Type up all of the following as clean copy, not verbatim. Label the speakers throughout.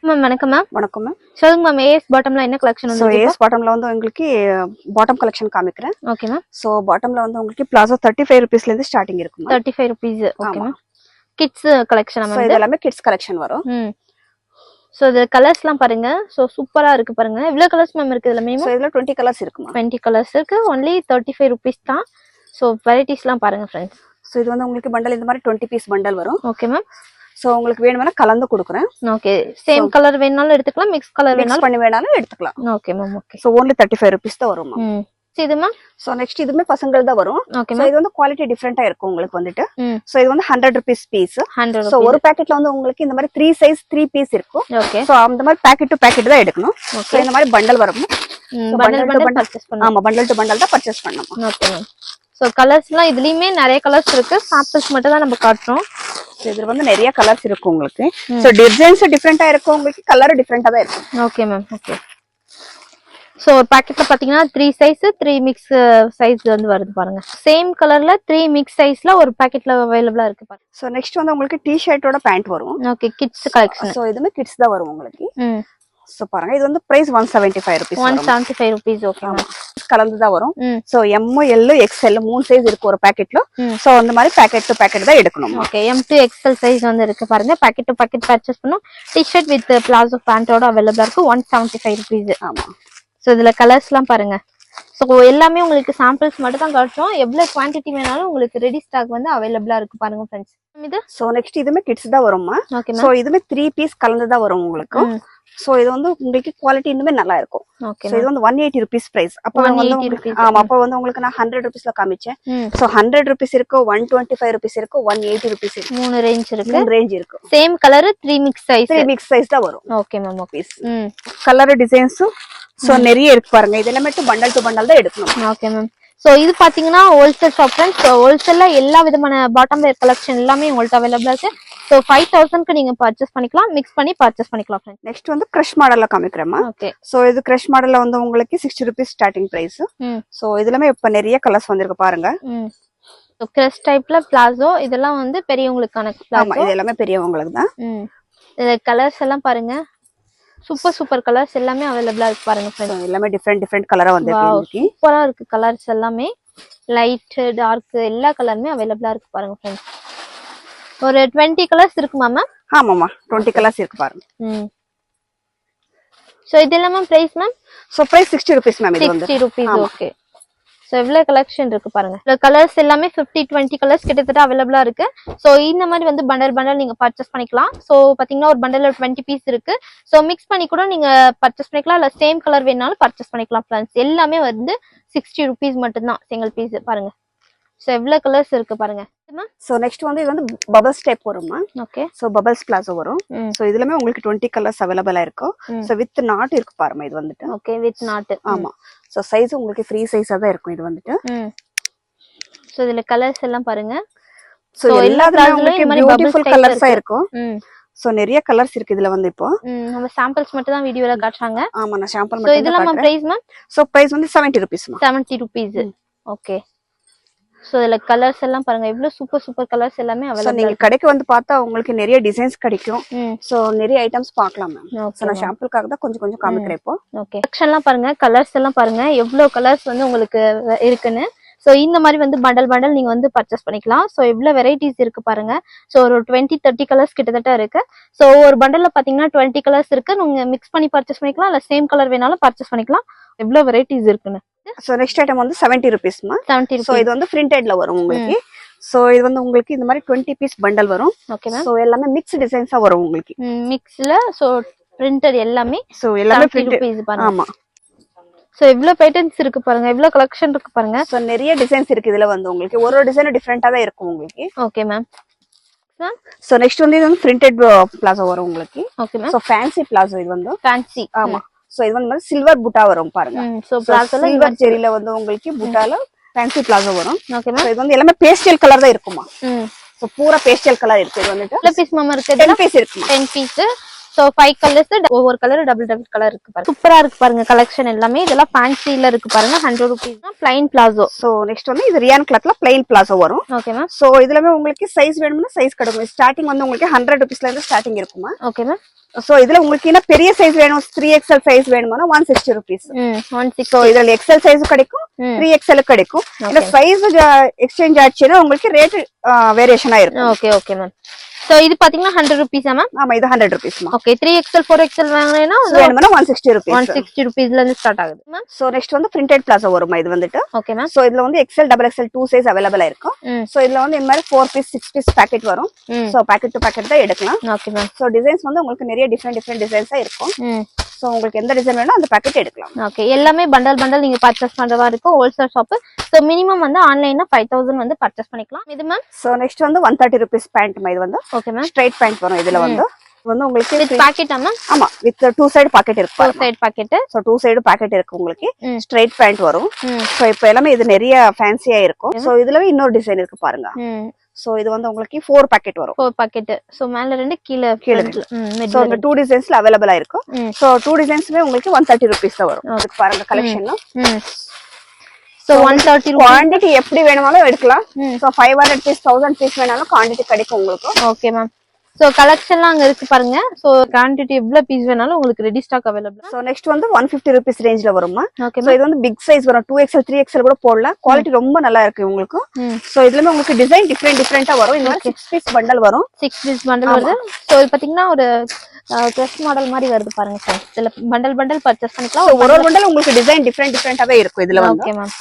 Speaker 1: Ma'am வணக்கம் ma'am.
Speaker 2: வணக்கம் ma'am.
Speaker 1: சொல்லுங்க மேம், ஏஎஸ் பாட்டம்ல என்ன கலெக்ஷன் வந்து?
Speaker 2: ஏஎஸ் பாட்டம்ல வந்து உங்களுக்கு பாட்டம் கலெக்ஷன் காமிக்கிறேன்.
Speaker 1: Okay ma'am.
Speaker 2: சோ பாட்டம்ல வந்து உங்களுக்கு பிளாசோ 35 ரூபீஸ்ல இருந்து ஸ்டார்டிங் இருக்கு ma'am.
Speaker 1: 35 rupees. Okay ma'am. Kids collection ma'am.
Speaker 2: இது எல்லாமே கிட்ஸ் கலெக்ஷன் வரும்.
Speaker 1: சோ இந்த கலர்ஸ்லாம் பாருங்க. சோ சூப்பரா இருக்கு பாருங்க. எவ்வளவு கலர்ஸ் மேம் இருக்கு இதுல? மேம்
Speaker 2: இதுல 20 கலர்ஸ் இருக்கு மேம்.
Speaker 1: 20 கலர்ஸ் இருக்கு. only 35 ரூபீஸ் தான். சோ வெரைட்டிஸ்லாம் பாருங்க फ्रेंड्स.
Speaker 2: சோ இது வந்து உங்களுக்கு பண்டல் இந்த மாதிரி 20 பீஸ் பண்டல் வரும்.
Speaker 1: Okay ma'am.
Speaker 2: சோ உங்களுக்கு வேணும்னா கலந்து கொடுக்குறேன்.
Speaker 1: ஓகே. சேம் கலர் வேணாலும் எடுத்துக்கலாம், மிக்ஸ் கலர் வேணாலும்
Speaker 2: பண்ணி வேணாலும் எடுத்துக்கலாம்.
Speaker 1: Okay ma'am. Okay.
Speaker 2: So only 35 rupees தான் வரும் மேம்.
Speaker 1: இது மேம்.
Speaker 2: சோ நெக்ஸ்ட் இதுமே பசங்கள் தான் வரும்.
Speaker 1: ஓகே
Speaker 2: சோ இது வந்து குவாலிட்டி டிஃபரண்டா இருக்கும் உங்களுக்கு வந்துட்டு. சோ இது வந்து 100 ரூபீஸ் பீஸ். சோ ஒரு பாக்கெட்ல வந்து உங்களுக்கு இந்த மாதிரி 3 சைஸ் 3 பீஸ் இருக்கும்.
Speaker 1: ஓகே.
Speaker 2: சோ அந்த மாதிரி பாக்கெட் டு பாக்கெட் தான் எடுக்கணும். சோ இந்த மாதிரி பண்டல் வரும்.
Speaker 1: பண்டல் பர்ச்சேஸ் பண்ணனும்.
Speaker 2: ஆமா, பண்டல் டு பண்டல் தான் பர்ச்சேஸ் பண்ணனும்.
Speaker 1: Okay ma'am. சோ கலர்ஸ்லாம் இதுலயுமே நிறைய கலர்ஸ் இருக்கு. சாம்பிள்ஸ் மட்டும் தான் நம்ம காட்டுறோம்.
Speaker 2: இதுல வந்து நிறைய கலர்ஸ் இருக்கு உங்களுக்கு. சோ டிசைன்ஸ் டிஃபரண்டா இருக்கும், உங்களுக்கு கலர் டிஃபரண்டா தான் இருக்கும்.
Speaker 1: Okay ma'am. ஓகே. சோ ஒரு பாக்கெட்ல பாத்தீங்கன்னா 3 சைஸ் 3 மிக்ஸ் சைஸ் வந்து வருது பாருங்க. சேம் கலர்ல 3 மிக்ஸ் சைஸ்ல ஒரு பாக்கெட்ல அவைலபிளா இருக்கு பாருங்க.
Speaker 2: சோ நெக்ஸ்ட் வந்து உங்களுக்கு டி-ஷர்ட்டோட பேண்ட் வரும்.
Speaker 1: Okay, kids collection.
Speaker 2: சோ இதுமே கிட்ஸ் தான் வரும் உங்களுக்கு. சோ பாருங்க, இது வந்து price 175 rupees.
Speaker 1: 175 rupees. Okay ma'am.
Speaker 2: கலந்து தான் வரும். So M, L, XL 3 size இருக்கு ஒரு பாக்கெட்ல. சோ அந்த மாதிரி பாக்கெட் டு பாக்கெட் தான் எடுக்கணும்.
Speaker 1: Okay, M to XL size வந்து இருக்கு பாருங்க. பாக்கெட் டு பாக்கெட் பர்ச்சேஸ் பண்ணனும். டி-ஷர்ட் வித் பிளாசோ பேண்டோட அவைலபிளா இருக்கு. 175 ரூபீஸ். ஆமா. சோ இதுல கலர்ஸ்லாம் பாருங்க. சோ எல்லாமே உங்களுக்கு சாம்பிள்ஸ் மட்டும் தான் காட்டுறோம். எவ்வளவு குவாண்டிட்டி வேணாலும் உங்களுக்கு ரெடி ஸ்டாக் வந்து அவைலபிளா இருக்கு பாருங்க फ्रेंड्स. இது
Speaker 2: சோ நெக்ஸ்ட் இதுமே கிட்ஸ் தான் வரும்மா. சோ இதுமே 3 பீஸ் கலந்து தான் வரும் உங்களுக்கு. சோ இது வந்து உங்களுக்கு குவாலிட்டி இன்னுமே நல்லா இருக்கும். சோ இது வந்து 180 ரூபீஸ் பிரைஸ். அப்ப வந்து ஆமா, அப்ப வந்து உங்களுக்கு நான் 100 ரூபீஸ்ல காமிச்சேன். சோ 100 ரூபீஸ் இருக்கு, 125 ரூபீஸ் இருக்கு, 180 ரூபீஸ் இருக்கு.
Speaker 1: 3 ரேஞ்ச் இருக்கு.
Speaker 2: 3 ரேஞ்ச் இருக்கு.
Speaker 1: Same colour 3 mix size.
Speaker 2: 3 mix size தான் வரும்.
Speaker 1: Okay ma'am. Okay.
Speaker 2: Colour designs so நிறைய இருக்கு பாருங்க. இதெல்லாம் மட்டும் பண்டல் டு பண்டல் தான் எடுக்கணும்.
Speaker 1: Okay ma'am. சோ இது பாத்தீங்கன்னா ஹோல்சேல் ஷாப் फ्रेंड्स. ஹோல்சேல்ல எல்லா விதமான பாட்டம் வேர் கலெக்ஷன் எல்லாமே உங்களுக்கு அவைலபிளா இருக்கு. சோ 5000க்கு நீங்க பர்ச்சேஸ் பண்ணிக்கலாம், மிக்ஸ் பண்ணி பர்ச்சேஸ் பண்ணிக்கலாம் फ्रेंड्स.
Speaker 2: நெக்ஸ்ட் வந்து கிரஷ் மாடல்ல காமிக்கிறேமா.
Speaker 1: ஓகே.
Speaker 2: சோ இது கிரஷ் மாடல்ல வந்து உங்களுக்கு 60 ரூபீஸ் ஸ்டார்டிங் பிரைஸ். சோ இதுலமே இப்ப நிறைய கலர்ஸ் வந்திருக்கு பாருங்க.
Speaker 1: சோ கிரஷ் டைப்ல பிளாசோ இதெல்லாம் வந்து பெரியவங்களுக்கான பிளாசோ.
Speaker 2: ஆமா, இது எல்லாமே பெரியவங்களுக்கு தான்.
Speaker 1: இந்த கலர்ஸ் எல்லாம் பாருங்க. சூப்பர் கலர்ஸ் எல்லாமே அவைலபிளா இருக்கு பாருங்க फ्रेंड्स.
Speaker 2: எல்லாமே டிஃபரண்ட் கலரா வந்திருக்கு.
Speaker 1: சூப்பரா இருக்கு கலர்ஸ் எல்லாமே. லைட், டார்க் எல்லா கலருமே அவைலபிளா இருக்கு பாருங்க फ्रेंड्स. ஒரு 20 கலர்ஸ் இருக்கு மாமா.
Speaker 2: ஆமாமா, 20 கலர்ஸ் இருக்கு பாருங்க.
Speaker 1: சோ இதெல்லாம் price ma'am.
Speaker 2: So price 60 rupees ma'am. இது வந்து
Speaker 1: 60 ரூபீஸ். ஓகே. சோ எவ்வளவு கலெக்ஷன் இருக்கு பாருங்க. இந்த கலர்ஸ் எல்லாமே 50-20 கலர்ஸ் கிட்டத்தட்ட அவைலபிளா இருக்கு. சோ இந்த மாதிரி வந்து பண்டல் நீங்க பர்ச்சேஸ் பண்ணிக்கலாம். சோ பாத்தீங்கன்னா ஒரு பண்டல்ல 20 பீஸ் இருக்கு. சோ மிக்ஸ் பண்ணி கூட நீங்க பர்ச்சேஸ் பண்ணிக்கலாம், இல்ல சேம் கலர் வேணாலும் பர்ச்சேஸ் பண்ணிக்கலாம் फ्रेंड्स. எல்லாமே வந்து 60 ரூபீஸ் மட்டும் தான் சிங்கிள் பீஸ் பாருங்க. சோ எவ்வளவு கலர்ஸ் இருக்கு பாருங்க.
Speaker 2: சோ நெக்ஸ்ட் வந்து இது வந்து பபிள்ஸ் டைப் வருமா.
Speaker 1: ஓகே.
Speaker 2: சோ பபிள்ஸ் பிளாசோ வரும். சோ இதுலமே உங்களுக்கு 20 கலர்ஸ் அவைலபிளா இருக்கு. சோ வித் நாட் இருக்கு பாருங்க இது வந்துட்டு.
Speaker 1: Okay, with not.
Speaker 2: ஆமா. சோ சைஸ் உங்களுக்கு ஃப்ரீ சைஸா தான் இருக்கும் இது வந்துட்டு.
Speaker 1: சோ இதுல கலர்ஸ் எல்லாம் பாருங்க.
Speaker 2: சோ எல்லாத்துலயும் உங்களுக்கு பியூட்டிஃபுல் கலர்ஸா இருக்கும். சோ நிறைய கலர்ஸ் இருக்கு இதுல வந்து. இப்போ
Speaker 1: நம்ம சாம்பிள்ஸ் மட்டும் தான் வீடியோல காட்றாங்க.
Speaker 2: ஆமா, நான் சாம்பிள் மட்டும்.
Speaker 1: சோ இதெல்லாம் பிரைஸ் மேம்.
Speaker 2: சோ பிரைஸ் வந்து 70 rupees ma'am.
Speaker 1: 70 rupees. Okay. So இதுல கலர்ஸ் எல்லாம் பாருங்க. எவ்வளவு சூப்பர் கலர்ஸ் எல்லாமே அவைலபிளா.
Speaker 2: நீங்க கடைக்கு வந்து பார்த்தா உங்களுக்கு நிறைய டிசைன்ஸ் கிடைக்கும். சோ நிறைய ஐட்டம்ஸ் பார்க்கலாம் மேம். சோ நான் சாம்பிளுக்காக தான் கொஞ்சம் காமிக்கிறேன் இப்போ.
Speaker 1: ஓகே. செக்ஷன்லாம் பாருங்க, கலர்ஸ் எல்லாம் பாருங்க எவ்வளவு கலர்ஸ் வந்து உங்களுக்கு இருக்குன்னு. சோ இந்த மாதிரி வந்து பண்டல் நீங்க வந்து பர்ச்சேஸ் பண்ணிக்கலாம். சோ எவ்வளவு வெரைட்டிஸ் இருக்கு பாருங்க. சோ ஒரு 20-30 கலர்ஸ் கிட்டத்தட்ட இருக்கு. சோ ஒரு பண்டல்ல பாத்தீங்கன்னா 20 கலர்ஸ் இருக்கு. நீங்க மிக்ஸ் பண்ணி பர்ச்சேஸ் பண்ணிக்கலாம், இல்ல சேம் கலர் வேணாலும் பர்ச்சேஸ் பண்ணிக்கலாம். எவ்வளவு வெரைட்டிஸ் இருக்குன்னு.
Speaker 2: சோ நெக்ஸ்ட் ஐட்டம் வந்து 70 ரூபீஸ் மா.
Speaker 1: 70 ரூபீஸ்.
Speaker 2: சோ இது வந்து பிரிண்டட்ல வரும் உங்களுக்கு. சோ இது வந்து உங்களுக்கு இந்த மாதிரி 20 பீஸ் பண்டல் வரும்.
Speaker 1: Okay ma'am.
Speaker 2: சோ எல்லாமே மிக்ஸ் டிசைன்ஸா வரும் உங்களுக்கு.
Speaker 1: மிக்ஸ்ல சோ பிரிண்டட் எல்லாமே.
Speaker 2: சோ எல்லாமே
Speaker 1: 70 ரூபீஸ் பாருங்க.
Speaker 2: ஆமா.
Speaker 1: சோ எவ்வளவு பேட்டர்ன்ஸ் இருக்கு பாருங்க, எவ்வளவு கலெக்ஷன் இருக்கு பாருங்க.
Speaker 2: சோ நிறைய டிசைன்ஸ் இருக்கு இதுல வந்து உங்களுக்கு. ஒரு டிசைன் டிஃபரெண்டா தான் இருக்கும் உங்களுக்கு.
Speaker 1: Okay ma'am.
Speaker 2: சோ நெக்ஸ்ட் வந்து இது வந்து பிரிண்டட் பிளாசோ வரும் உங்களுக்கு.
Speaker 1: Okay ma'am.
Speaker 2: So fancy palazzo இது வந்து.
Speaker 1: ஃபேன்சி.
Speaker 2: ஆமா. சோ இது வந்து சில்வர் புட்டா வரும் பாருங்க.
Speaker 1: சோ பிளாசோல
Speaker 2: சில்வர் ஜெரில வந்து உங்களுக்கு புட்டால ஃபேன்சி பிளாசோ வரும்.
Speaker 1: Okay ma'am.
Speaker 2: இது வந்து எல்லாமே பேஸ்டல் கலர் தான் இருக்குமா. சோ பூரா பேஸ்டல் கலர் இருக்கு இது வந்துட்டு.
Speaker 1: எவ்வளவு பீஸ் மாமா இருக்கு?
Speaker 2: 10 பீஸ் இருக்குமா.
Speaker 1: 10 பீஸ். சோ 5 கலர்ஸ், ஒவ்வொரு கலர் டபுள் கலர் இருக்கு பாருங்க. சூப்பரா இருக்கு பாருங்க கலெக்ஷன் எல்லாமே. இதெல்லாம் ஃபேன்சில இருக்கு பாருங்க. 100 rupees தான் plain பிளாசோ.
Speaker 2: சோ நெக்ஸ்ட் வந்து இது ரியான் கிளாத்ல plain பிளாசோ வரும்.
Speaker 1: Okay ma'am.
Speaker 2: சோ இதுலமே உங்களுக்கு சைஸ் வேணும்னா சைஸ் கிடைக்கும். ஸ்டார்டிங் வந்து உங்களுக்கு 100 rupeesல இருந்து ஸ்டார்டிங் இருக்குமா.
Speaker 1: Okay ma'am.
Speaker 2: சோ இதுல உங்களுக்கு என்ன பெரிய சைஸ் வேணும் 3XL சைஸ் வேணும்னா 160 rupees.
Speaker 1: 160.
Speaker 2: சோ இதுல XL சைஸ் கிடைக்கும், 3XL கிடைக்கும். இந்த சைஸ் எக்ஸ்சேஞ்ச் ஆச்சுன்னா உங்களுக்கு ரேட் வேரியேஷன் ஆயிருக்கும்.
Speaker 1: Okay okay ma'am. சோ இது பாத்தீங்கன்னா 100 rupees மேம்.
Speaker 2: ஆமா இது 100 rupees மா.
Speaker 1: ஓகே 3XL 4XL வாங்குனேனா
Speaker 2: வேணும்னா 160 rupees.
Speaker 1: 160 rupeesல இருந்து ஸ்டார்ட் ஆகுது மேம்.
Speaker 2: சோ நெக்ஸ்ட் வந்து பிரிண்டட் பிளாசோ வருமா இது வந்துட்டு.
Speaker 1: Okay ma'am.
Speaker 2: சோ இதுல வந்து XL XXL 2 சைஸ் அவேலபிளா இருக்கும். சோ இதுல வந்து இந்த மாதிரி 4 பீஸ் 6 பீஸ் பாக்கெட் வரும். சோ பாக்கெட் டு பாக்கெட் தான் எடுக்கலாம்.
Speaker 1: Okay ma'am.
Speaker 2: சோ டிசைன்ஸ் வந்து உங்களுக்கு நிறைய டிஃபரெண்ட் டிசைன்ஸா இருக்கும். சோ உங்களுக்கு எந்த டிசைன் வேணும் அந்த பாக்கெட் எடுக்கலாம்.
Speaker 1: ஓகே எல்லாமே பண்டல் நீங்க பர்ச்சேஸ் பண்றதா இருக்கும். Wholesale shop. சோ மினிமம் வந்து ஆன்லைன்ல 5000 வந்து பர்ச்சேஸ் பண்ணிக்கலாம். இது மேம்.
Speaker 2: சோ நெக்ஸ்ட் வந்து 130 rupees பேண்ட் இது வந்து.
Speaker 1: Okay ma'am.
Speaker 2: ஸ்ட்ரைட் பேண்ட் வரும் இதுல வந்து. உங்களுக்கு
Speaker 1: வித் பாக்கெட் மேம்.
Speaker 2: ஆமா வித் 2 சைடு பாக்கெட் இருக்கு.
Speaker 1: 2 side packet.
Speaker 2: So 2 side packet இருக்கு உங்களுக்கு. ஸ்ட்ரைட் பேண்ட் வரும். சோ இப்போ எல்லாமே இது நிறைய ஃபேன்சியா இருக்கும். சோ இதுலவே இன்னொரு டிசைன் இருக்கு பாருங்க. சோ இது வந்து உங்களுக்கு 4 பாக்கெட் வரும்.
Speaker 1: 4 பாக்கெட். சோ மேல ரெண்டு கீழ
Speaker 2: சோ இந்த 2 டிசைன்ஸ்ல அவேலபிளா இருக்கும். சோ 2 டிசைன்ஸ்மே உங்களுக்கு 130 rupees தான் வரும். இதுக்கு பாருங்க கலெக்ஷன்.
Speaker 1: So 130 rupees.
Speaker 2: குவாண்டிட்டி எப்படி வேணுமாலும் எடுக்கலாம். சோ 500 பீஸ் 1000 பீஸ் வேணாலும் குவாண்டிட்டி கிடைக்கும் உங்களுக்கு.
Speaker 1: Okay ma'am. சோ கலெக்ஷன்லாம் அங்க இருக்கு பாருங்க. சோ குவாண்டிட்டி எவ்வளவு பீஸ் வேணாலும் உங்களுக்கு ready stock available.
Speaker 2: So next வந்து 150 rupees ரேஞ்ச்ல வருமா.
Speaker 1: ஓகே
Speaker 2: சோ இது வந்து பிக் சைஸ் வரும். 2XL 3XL கூட போடலாம். குவாலிட்டி ரொம்ப நல்லா இருக்கு உங்களுக்கு. சோ இதுலமே உங்களுக்கு டிசைன் டிஃபரெண்டா வரும். இந்த மாதிரி 6 பீஸ் பண்டல் வரும். 6 பீஸ் பண்டல் வருது. சோ இது பாத்தீங்கன்னா ஒரு கிரஷ் மாடல் மாதிரி வருது பாருங்க சார். இதுல பண்டல் பர்ச்சேஸ் பண்ணிக்கலாம். ஒரு பண்டல் உங்களுக்கு டிசைன் டிஃபரெண்டாவே இருக்கும் இதுல வந்து.
Speaker 1: Okay ma'am.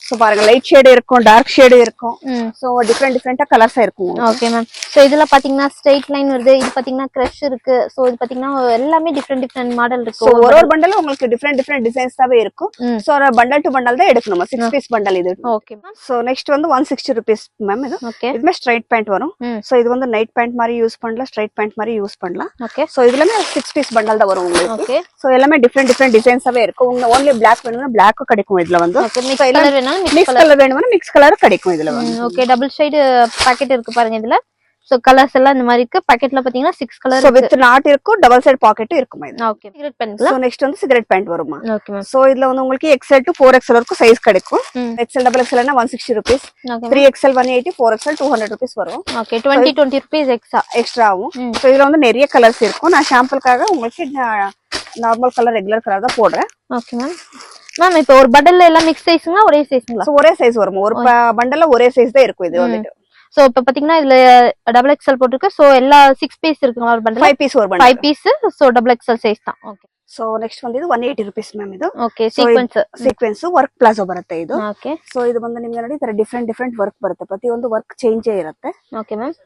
Speaker 2: சோ பாருங்க லைட் ஷேட் இருக்கும், டார்க் ஷேட் இருக்கும். சோ டிஃபரெண்டா கலர்ஸா இருக்கும்.
Speaker 1: Okay ma'am. சோ இதுல பாத்தீங்கன்னா ஸ்ட்ரைட் லைன் வருது. இது பாத்தீங்கன்னா கிரஷ் இருக்கு. சோ இது பாத்தீங்கன்னா எல்லாமே டிஃபரெண்ட் மாடல் இருக்கு.
Speaker 2: ஒரு பண்டல் உங்களுக்கு டிஃபரெண்ட் டிசைன்ஸ் தாவே இருக்கும். சோ பண்டல் டு பண்டல் தான் எடுக்கணும். 6 பீஸ் பண்டல் இது.
Speaker 1: Okay ma'am.
Speaker 2: சோ நெக்ஸ்ட் வந்து 160 rupees மேம் இது.
Speaker 1: ஓகே.
Speaker 2: இதுமே ஸ்ட்ரைட் பேண்ட் வரும். சோ இது வந்து நைட் பேண்ட் மாதிரி யூஸ் பண்ணலாம், ஸ்ட்ரைட் பேண்ட் மாதிரி யூஸ் பண்ணலாம்.
Speaker 1: ஓகே.
Speaker 2: சோ இதுலமே 6 பீஸ் பண்டல் தான் வரும் உங்களுக்கு.
Speaker 1: ஓகே.
Speaker 2: சோ எல்லாமே டிஃபரெண்ட் டிசைன்ஸாவே இருக்கும். உங்களுக்கு only black வேணும்னா black கிடைக்கும் இதுல வந்து.
Speaker 1: ஓகே. மிக்ஸ் கலர் வேணாலும்
Speaker 2: மிக்ஸ் கலர் வேணும்னா மிக்ஸ் கலர் கிடைக்கும் இதுல வந்து.
Speaker 1: ஓகே. டபுள் சைடு பாக்கெட் இருக்கு பாருங்க இதுல. சோ கலர்ஸ் எல்லாம் இந்த மாதிரி இருக்கு. பாக்கெட்ல பாத்தீங்கன்னா 6 கலர்
Speaker 2: இருக்கு. வித் நாட் இருக்கும், டபுள் சைடு பாக்கெட் இருக்குமா இது.
Speaker 1: ஓகே. சிகரெட் பேண்ட்ல.
Speaker 2: சோ நெக்ஸ்ட் வந்து சிகரெட் பேண்ட் வருமா.
Speaker 1: Okay ma'am.
Speaker 2: சோ இதுல வந்து உங்களுக்கு XL to 4XL வரைக்கும் சைஸ் கிடைக்கும். XL XXL னா 160 rupees.
Speaker 1: Okay.
Speaker 2: 3XL 180, 4XL 200 rupees வரும்.
Speaker 1: ஓகே. 20 rupees
Speaker 2: எக்ஸ்ட்ரா ஆகும். சோ இதுல வந்து நிறைய கலர்ஸ் இருக்கும். நான் சாம்பிளுக்காக உங்களுக்கு நார்மல் கலர் ரெகுலர் கலர் தான் போடுறேன்.
Speaker 1: Okay ma'am. மேம் இப்போ ஒரு பண்டல்ல எல்லாம் மிக்ஸ் சைஸ்ங்களா ஒரே சைஸ்ங்களா?
Speaker 2: சோ ஒரே சைஸ் வரும். ஒரு பண்டல்ல ஒரே சைஸ் தான் இருக்கும் இது வந்துட்டு.
Speaker 1: சோ இப்ப பாத்தீங்கன்னா இதுல XXL போட்டுருக்கு. சோ எல்லா 6 பீஸ் இருக்குங்களா ஒரு பண்டல்?
Speaker 2: 5 பீஸ் ஒரு bundle.
Speaker 1: 5 piece. So XXL size தான். ஓகே.
Speaker 2: சோ நெக்ஸ்ட் வந்து இது 180 rupees மேம் இது.
Speaker 1: ಓಕೆ ಸೀಕ್ವೆನ್ಸ್
Speaker 2: ವರ್ಕ್ ಪ್ಲಾಜೋ ಬರುತ್ತೆ ಇದು.
Speaker 1: ಓಕೆ.
Speaker 2: ಸೊ ಇದು ಬಂದು ನಿಮಗೆ ನೋಡಿ ತರ ಡಿಫರೆಂಟ್ ವರ್ಕ್ ಬರುತ್ತೆ. ಪ್ರತಿಯೊಂದು ವರ್ಕ್ ಚೇಂಜ್ ಇರುತ್ತೆ.
Speaker 1: Okay ma'am.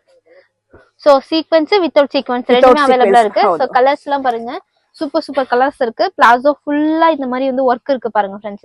Speaker 1: So sequence without sequence ரெண்டுமே அவேலபிளா இருக்கு. சோ கலர்ஸ் எல்லாம் பாருங்க. சூப்பர் கலர்ஸ் இருக்கு. பிளாசோ ஃபுல்லா இந்த மாதிரி வந்து ஒர்க் இருக்கு பாருங்க फ्रेंड्स.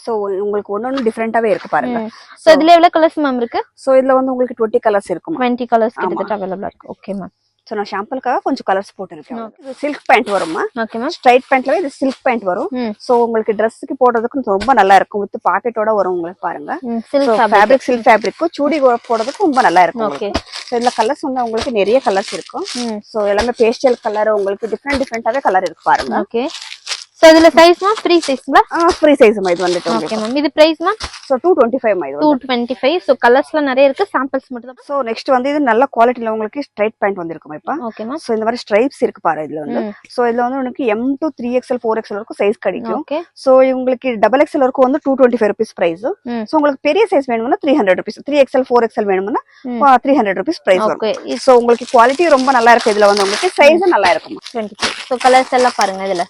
Speaker 2: சோ உங்களுக்கு ஒவ்வொரு டிஃபரெண்டாவே இருக்கு பாருங்க.
Speaker 1: சோ இதுல எவ்வளவு கலர்ஸ் மேம் இருக்கு?
Speaker 2: சோ இதுல வந்து உங்களுக்கு 20 கலர்ஸ் இருக்கும்.
Speaker 1: 20 கலர்ஸ் கிட்டத்தட்ட அவேலபிளா இருக்கு. Okay ma'am.
Speaker 2: சோ நான் சாம்பிளுக்காக கொஞ்சம் கலர்ஸ் போட்டுருக்கேன். இது சில்க் பேண்ட் வருமா.
Speaker 1: Okay ma'am.
Speaker 2: ஸ்ட்ரைட் பேண்ட்ல இது சில்க் பேண்ட் வரும். சோ உங்களுக்கு Dressக்கு போடுறதுக்கு ரொம்ப நல்லா இருக்கும். வித் பாக்கெட்டோட வரும் உங்களுக்கு பாருங்க.
Speaker 1: சில்க்
Speaker 2: ஃபேப்ரிக் சில்க் ஃபேப்ரிக் சூடி போடுறதுக்கு ரொம்ப நல்லா இருக்கும்.
Speaker 1: ஓகே.
Speaker 2: சோ இதுல கலர்ஸ் வந்து உங்களுக்கு நிறைய கலர்ஸ் இருக்கும். சோ எல்லாமே பேஸ்டல் கலர் உங்களுக்கு டிஃபரெண்டாவே கலர் இருக்கு பாருங்க.
Speaker 1: ஓகே. சோ இதுல சைஸ் மா ஃப்ரீ சைஸ்ங்களா?
Speaker 2: ஃப்ரீ சைஸ் மா இது வந்துட்டு.
Speaker 1: Okay ma'am. இது பிரைஸ் மா?
Speaker 2: சோ 225 மா இது.
Speaker 1: 225. சோ கலர்ஸ்ல நிறைய இருக்கு. சாம்பிள்ஸ் மட்டும் தான்.
Speaker 2: சோ நெக்ஸ்ட் வந்து இது நல்ல குவாலிட்டில உங்களுக்கு ஸ்ட்ரைட் பேண்ட் வந்திருக்கும் இப்ப.
Speaker 1: Okay ma'am.
Speaker 2: சோ இந்த மாதிரி ஸ்ட்ரைப்ஸ் இருக்கு பாரு இதுல வந்து. சோ இதுல வந்து உங்களுக்கு M to 3XL 4XL வரைக்கும் சைஸ் கிடைக்கும்.
Speaker 1: ஓகே.
Speaker 2: சோ உங்களுக்கு XXL வரைக்கும் வந்து 225 rupees பிரைஸ். சோ உங்களுக்கு பெரிய சைஸ் வேணும்னா 300 rupees. 3XL 4XL வேணும்னா 300 rupees பிரைஸ் வரும். சோ உங்களுக்கு குவாலிட்டி ரொம்ப நல்லா இருக்கு. இதுல வந்து உங்களுக்கு சைஸ் நல்லா இருக்கும்.
Speaker 1: 20. சோ கலர்ஸ் எல்லாம் பாருங்க இதுல.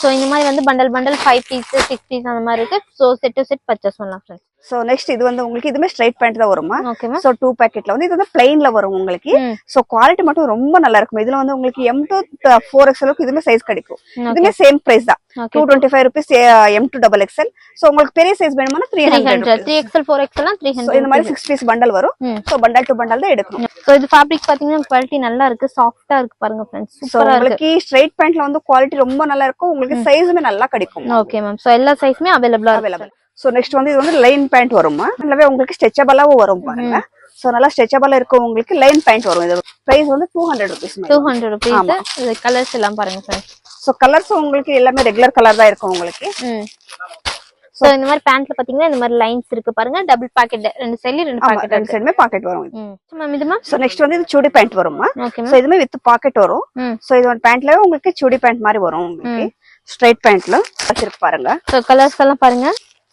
Speaker 1: சோ இந்த மாதிரி வந்து பண்டல் 5 பீஸ் 6 பீஸ் அந்த மாதிரி இருக்கு. So set to set purchase பண்ணலாம் फ्रेंड्स.
Speaker 2: சோ நெக்ஸ்ட் இது வந்து உங்களுக்கு இதுமே ஸ்ட்ரைட் பேண்ட் தான் வருமா.
Speaker 1: Okay ma'am.
Speaker 2: சோ 2 பாக்கெட்ல வந்து இது வந்து பிளைன்ல வரும் உங்களுக்கு. சோ குவாலிட்டி மட்டும் ரொம்ப நல்லா இருக்கும். இதுல வந்து உங்களுக்கு M to 4XL க்கு இதுமே சைஸ் கிடைக்கும். இதுமே சேம் பிரைஸ் தான். 225 rupees M to XXL. So உங்களுக்கு பெரிய சைஸ் வேணும்னா 300.
Speaker 1: 3XL 4XL னா 300.
Speaker 2: சோ இந்த மாதிரி 6 பீஸ் பண்டல் வரும். சோ பண்டல் டு பண்டல் தான் எடுக்கணும்.
Speaker 1: சோ இது ஃபேப்ரிக் பாத்தீங்கன்னா குவாலிட்டி நல்லா இருக்கு. சாஃப்ட்டா இருக்கு பாருங்க फ्रेंड्स. சூப்பரா இருக்கு.
Speaker 2: உங்களுக்கு ஸ்ட்ரைட் பேண்ட்ல வந்து குவாலிட்டி ரொம்ப நல்லா இருக்கும். உங்களுக்கு சைஸுமே நல்லா கிடைக்கும்.
Speaker 1: Okay ma'am. சோ எல்லா சைஸ்மே அவேலபிளா இருக்கு.
Speaker 2: சோ நெக்ஸ்ட் வந்து இது வந்து லைன் பேண்ட் வருமா. நல்லாவே உங்களுக்கு ஸ்ட்ரெச்சபிளாவும் வரும் பாருங்க. சோ நல்லா ஸ்ட்ரெச்சபிளா இருக்கும் உங்களுக்கு லைன் பேண்ட் வரும் இது பிரைஸ் வந்து 200 rupees
Speaker 1: 200 rupees இது கலர்ஸ் எல்லாம் பாருங்க फ्रेंड्स
Speaker 2: சோ கலர்ஸ் உங்களுக்கு எல்லாமே ரெகுலர் கலர் தான் இருக்கும் உங்களுக்கு
Speaker 1: சோ இந்த மாதிரி பேண்ட்ல பாத்தீங்கன்னா இந்த மாதிரி லைன்ஸ் இருக்கு பாருங்க டபுள் பாக்கெட் ரெண்டு சைடுல ரெண்டு
Speaker 2: சைடுமே பாக்கெட் வரும்
Speaker 1: மேம் இது மேம்
Speaker 2: சோ நெக்ஸ்ட் வந்து இது சுடி பேண்ட் வரும்மா
Speaker 1: ஓகே
Speaker 2: சோ இதுமே வித் பாக்கெட் வரும் சோ இது ஒரு பேண்ட்ல உங்களுக்கு சுடி பேண்ட் மாதிரி வரும் உங்களுக்கு ஸ்ட்ரைட் பேண்ட்ல வச்சிருக்கு பாருங்க
Speaker 1: சோ கலர்ஸ் எல்லாம் பாருங்க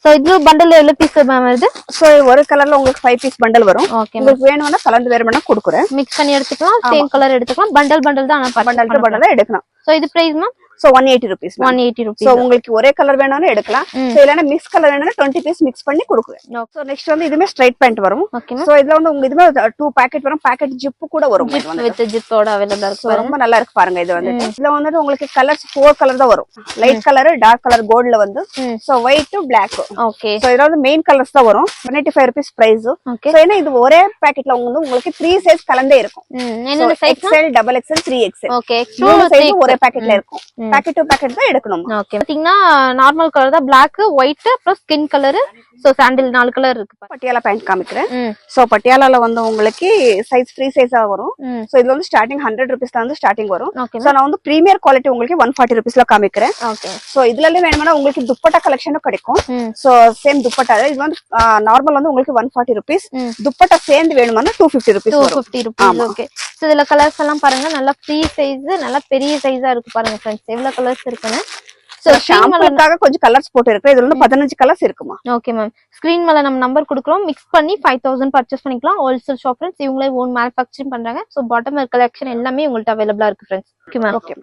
Speaker 1: சோ இது பண்டல் எவ்வளவு பீஸ் மேம் வருது
Speaker 2: சோ ஒரு கலர்ல உங்களுக்கு 5 பீஸ் பண்டல் வரும் உங்களுக்கு வேணும்னா கலந்து வேணும்னா கொடுக்குறேன்
Speaker 1: மிக்ஸ் பண்ணி எடுத்துக்கலாம் சேம் கலர் எடுத்துக்கலாம் பண்டல் தான் ஆனா
Speaker 2: பண்டல் எடுக்கலாம்
Speaker 1: சோ இது price ma'am
Speaker 2: so 180 rupees
Speaker 1: 180 rupees
Speaker 2: so உங்களுக்கு ஒரே கலர் வேணும்னா எடுக்கலாம் சோ இல்லனா மிக்ஸ் கலர் வேணும்னா 20 பீஸ் மிக்ஸ் பண்ணி கொடுக்குறேன் சோ நெக்ஸ்ட் வந்து இதுமே ஸ்ட்ரைட் பேண்ட் வரும் சோ இதுல வந்து உங்களுக்கு இதுமே 2 பாக்கெட் வரும் பாக்கெட் ஜிப் கூட வரும்
Speaker 1: வித் ஜிப்போட அவேலபிளா இருக்கு
Speaker 2: ரொம்ப நல்லா இருக்கு பாருங்க இது வந்து இதுல வந்து உங்களுக்கு கலர்ஸ் 4 கலர் தான் வரும் லைட் கலர் டார்க் கலர் கோல்ட்ல வந்து so white black
Speaker 1: okay
Speaker 2: so இதுல வந்து மெயின் கலர்ஸ் தான் வரும் 185 rupees பிரைஸ் சோ ஏன்னா இது ஒரே பாக்கெட்ல உங்களுக்கு 3 சைஸ் கலந்தே இருக்கும்
Speaker 1: என்னென்ன size
Speaker 2: XL double XL 3XL
Speaker 1: okay
Speaker 2: size ஒரே பாக்கெட்ல இருக்கும் பாக்கெட் டு பாக்கெட் தான் எடுக்கணும்
Speaker 1: ஓகே பாத்தீங்கன்னா நார்மல் கலர் தான் Black white plus skin colour so சாண்டில் 4 கலர் இருக்கு
Speaker 2: பட்டியாலா பேண்ட் காமிக்கிறேன் சோ பட்டியாலால வந்து உங்களுக்கு சைஸ் ஃப்ரீ சைஸா வரும் சோ இது வந்து ஸ்டார்டிங் 100 rupees ல இருந்து ஸ்டார்டிங் வரும் சோ நான் வந்து பிரீமியர் குவாலிட்டி உங்களுக்கு 140 rupees ல காமிக்கிறேன்
Speaker 1: ஓகே
Speaker 2: சோ இதுல வேணும்னா உங்களுக்கு துப்பட்டா கலெக்ஷனும் கிடைக்கும் சோ சேம் துப்பட்டா இது வந்து நார்மல் வந்து உங்களுக்கு 140 rupees துப்பட்டா சேர்ந்து வேணும்னா 250 rupees
Speaker 1: 250 rupees ஓகே சோ இதுல கலர்ஸ் எல்லாம் பாருங்க நல்லா ஃப்ரீ சைஸ் நல்லா பெரிய சைஸா இருக்கு பாருங்க फ्रेंड्स எவ்வளவு கலர்ஸ் இருக்குன்னு
Speaker 2: சோ ஷாம்புக்காக கொஞ்சம் கலர்ஸ் போட்டு இருக்கு இதுல வந்து 15 கலர்ஸ் இருக்குமா
Speaker 1: ஓகே மேம் ஸ்கிரீன் மேல நம்ம நம்பர் கொடுக்குறோம் மிக்ஸ் பண்ணி 5000 பர்ச்சேஸ் பண்ணிக்கலாம் ஹோல்சேல் ஷாப் फ्रेंड्स இவங்களே ஓன் மேனுஃபேக்சரிங் பண்றாங்க சோ பாட்டம் கலெக்ஷன் எல்லாமே உங்களுக்கு அவேலபிளா இருக்கு फ्रेंड्स ஓகே மேம்
Speaker 2: ஓகே